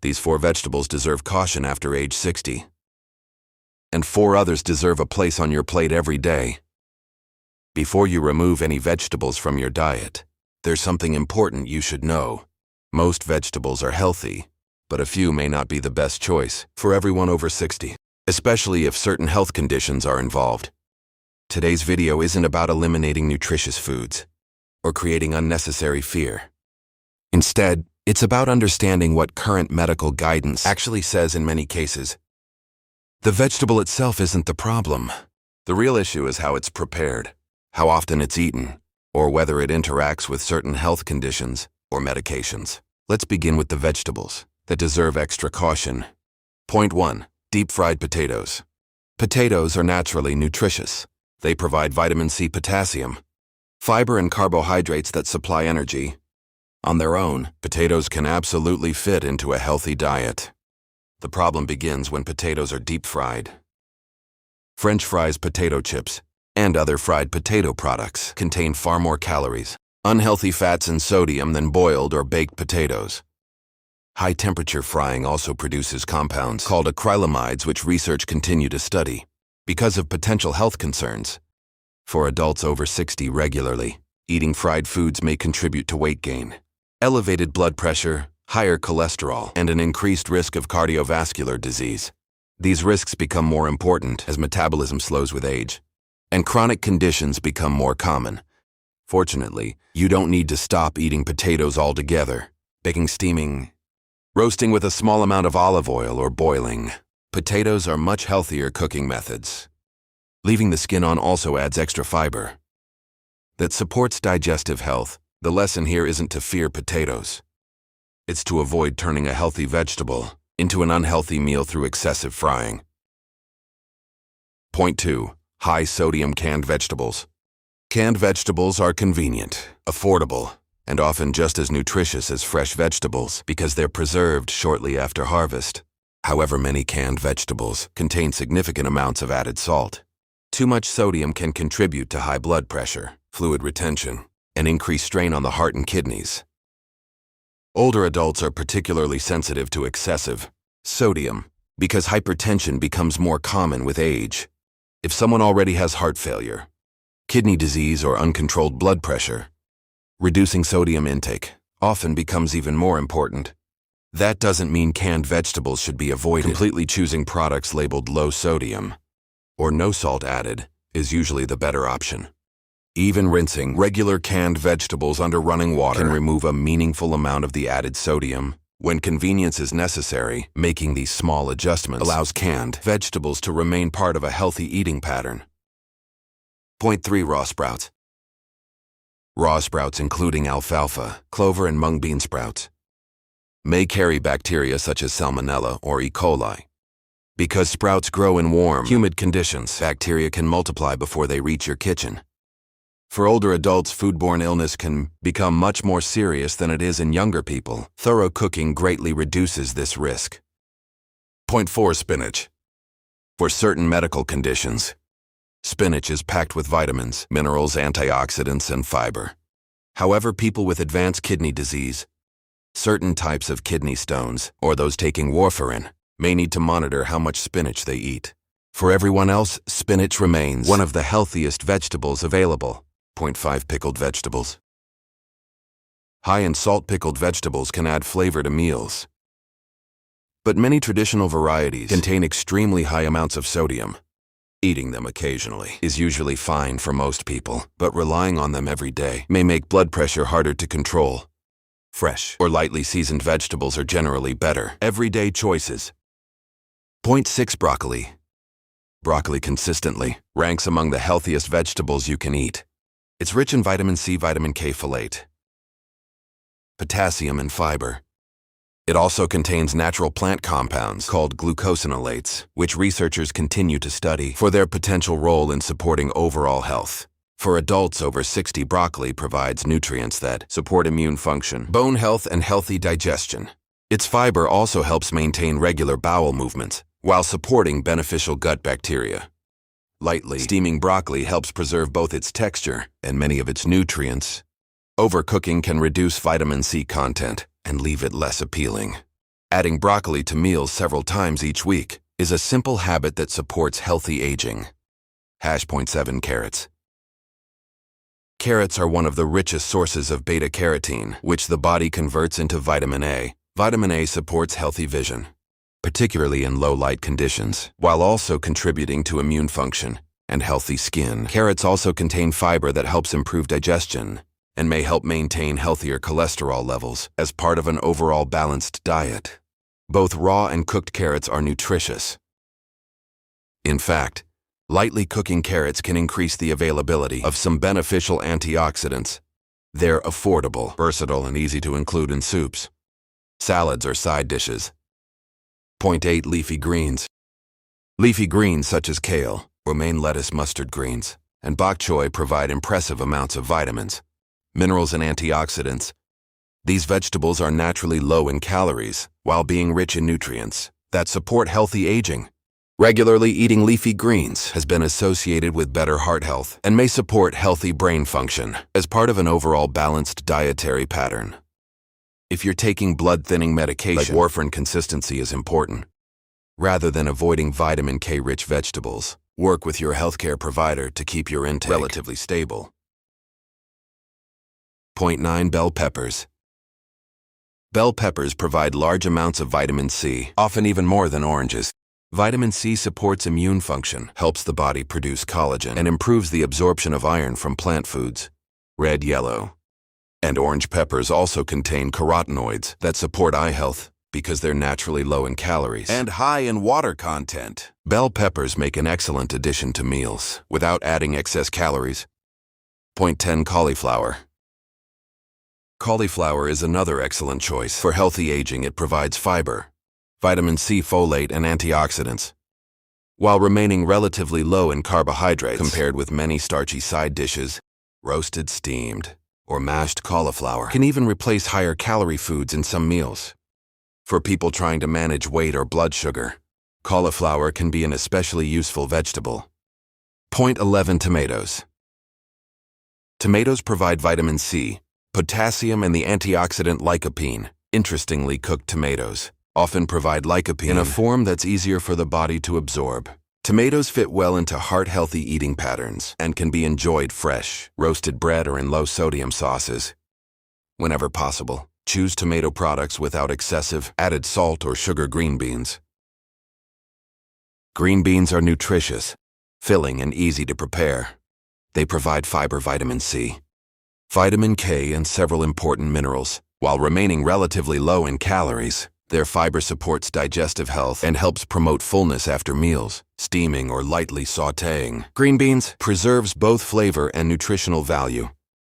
These 4 vegetables deserve caution after age 60. And 4 others deserve a place on your plate every day. Before you remove any vegetables from your diet, there's something important you should know. Most vegetables are healthy, but a few may not be the best choice for everyone over 60, especially if certain health conditions are involved. Today's video isn't about eliminating nutritious foods or creating unnecessary fear. Instead, it's about understanding what current medical guidance actually says in many cases. The vegetable itself isn't the problem. The real issue is how it's prepared, how often it's eaten, or whether it interacts with certain health conditions or medications. Let's begin with the vegetables that deserve extra caution. Point 1. Deep-fried potatoes. Potatoes are naturally nutritious. They provide vitamin C, potassium, fiber, and carbohydrates that supply energy. On their own, potatoes can absolutely fit into a healthy diet. The problem begins when potatoes are deep-fried. French fries, potato chips, and other fried potato products contain far more calories, unhealthy fats, and sodium than boiled or baked potatoes. High-temperature frying also produces compounds called acrylamides, which research continue to study because of potential health concerns. For adults over 60 regularly, eating fried foods may contribute to weight gain, elevated blood pressure, higher cholesterol, and an increased risk of cardiovascular disease. These risks become more important as metabolism slows with age, and chronic conditions become more common. Fortunately, you don't need to stop eating potatoes altogether. Baking, steaming, roasting with a small amount of olive oil, or boiling potatoes are much healthier cooking methods. Leaving the skin on also adds extra fiber that supports digestive health. The lesson here isn't to fear potatoes. It's to avoid turning a healthy vegetable into an unhealthy meal through excessive frying. Point 2. High-sodium canned vegetables. Canned vegetables are convenient, affordable, and often just as nutritious as fresh vegetables because they're preserved shortly after harvest. However, many canned vegetables contain significant amounts of added salt. Too much sodium can contribute to high blood pressure, fluid retention, and increased strain on the heart and kidneys. Older adults are particularly sensitive to excessive sodium because hypertension becomes more common with age. If someone already has heart failure, kidney disease, or uncontrolled blood pressure, reducing sodium intake often becomes even more important. That doesn't mean canned vegetables should be avoided. Completely choosing products labeled low sodium or no salt added is usually the better option. Even rinsing regular canned vegetables under running water can remove a meaningful amount of the added sodium. When convenience is necessary, making these small adjustments allows canned vegetables to remain part of a healthy eating pattern. Point 3. Raw sprouts. Raw sprouts, including alfalfa, clover, and mung bean sprouts, may carry bacteria such as Salmonella or E. coli. Because sprouts grow in warm, humid conditions, bacteria can multiply before they reach your kitchen. For older adults, foodborne illness can become much more serious than it is in younger people. Thorough cooking greatly reduces this risk. Point 4. Spinach. For certain medical conditions, spinach is packed with vitamins, minerals, antioxidants, and fiber. However, people with advanced kidney disease, certain types of kidney stones, or those taking warfarin, may need to monitor how much spinach they eat. For everyone else, spinach remains one of the healthiest vegetables available. Point 5. Pickled vegetables. High in salt pickled vegetables can add flavor to meals, but many traditional varieties contain extremely high amounts of sodium. Eating them occasionally is usually fine for most people, but relying on them every day may make blood pressure harder to control. Fresh or lightly seasoned vegetables are generally better everyday choices. Point 6. Broccoli. Broccoli consistently ranks among the healthiest vegetables you can eat. It's rich in vitamin C, vitamin K, folate, potassium, and fiber. It also contains natural plant compounds called glucosinolates, which researchers continue to study for their potential role in supporting overall health. For adults over 60, broccoli provides nutrients that support immune function, bone health, and healthy digestion. Its fiber also helps maintain regular bowel movements while supporting beneficial gut bacteria. Lightly steaming broccoli helps preserve both its texture and many of its nutrients. Overcooking can reduce vitamin C content and leave it less appealing. Adding broccoli to meals several times each week is a simple habit that supports healthy aging. Point 7 Carrots. Carrots are one of the richest sources of beta-carotene, which the body converts into vitamin A. Vitamin A supports healthy vision, particularly in low-light conditions, while also contributing to immune function and healthy skin. Carrots also contain fiber that helps improve digestion and may help maintain healthier cholesterol levels as part of an overall balanced diet. Both raw and cooked carrots are nutritious. In fact, lightly cooking carrots can increase the availability of some beneficial antioxidants. They're affordable, versatile, and easy to include in soups, salads, or side dishes. Point 8 Leafy greens. Leafy greens such as kale, romaine lettuce, mustard greens, and bok choy provide impressive amounts of vitamins, minerals, and antioxidants. These vegetables are naturally low in calories while being rich in nutrients that support healthy aging. Regularly eating leafy greens has been associated with better heart health and may support healthy brain function as part of an overall balanced dietary pattern. If you're taking blood-thinning medication, like warfarin, consistency is important. Rather than avoiding vitamin K-rich vegetables, work with your healthcare provider to keep your intake relatively stable. Point 9 Bell peppers. Bell peppers provide large amounts of vitamin C, often even more than oranges. Vitamin C supports immune function, helps the body produce collagen, and improves the absorption of iron from plant foods. Red, yellow, and orange peppers also contain carotenoids that support eye health because they're naturally low in calories and high in water content. Bell peppers make an excellent addition to meals without adding excess calories. Point 10 Cauliflower. Cauliflower is another excellent choice. For healthy aging, it provides fiber, vitamin C, folate, and antioxidants, while remaining relatively low in carbohydrates compared with many starchy side dishes. Roasted, steamed, or mashed cauliflower can even replace higher calorie foods in some meals. For people trying to manage weight or blood sugar, cauliflower can be an especially useful vegetable. Point 11 Tomatoes. Tomatoes provide vitamin C, potassium, and the antioxidant lycopene. Interestingly, cooked tomatoes often provide lycopene in a form that's easier for the body to absorb. Tomatoes fit well into heart-healthy eating patterns and can be enjoyed fresh, roasted bread, or in low-sodium sauces. Whenever possible, choose tomato products without excessive added salt or sugar. Green beans. Green beans are nutritious, filling, and easy to prepare. They provide fiber, vitamin C, vitamin K, and several important minerals, while remaining relatively low in calories. Their fiber supports digestive health and helps promote fullness after meals. Steaming or lightly sautéing green beans preserves both flavor and nutritional value.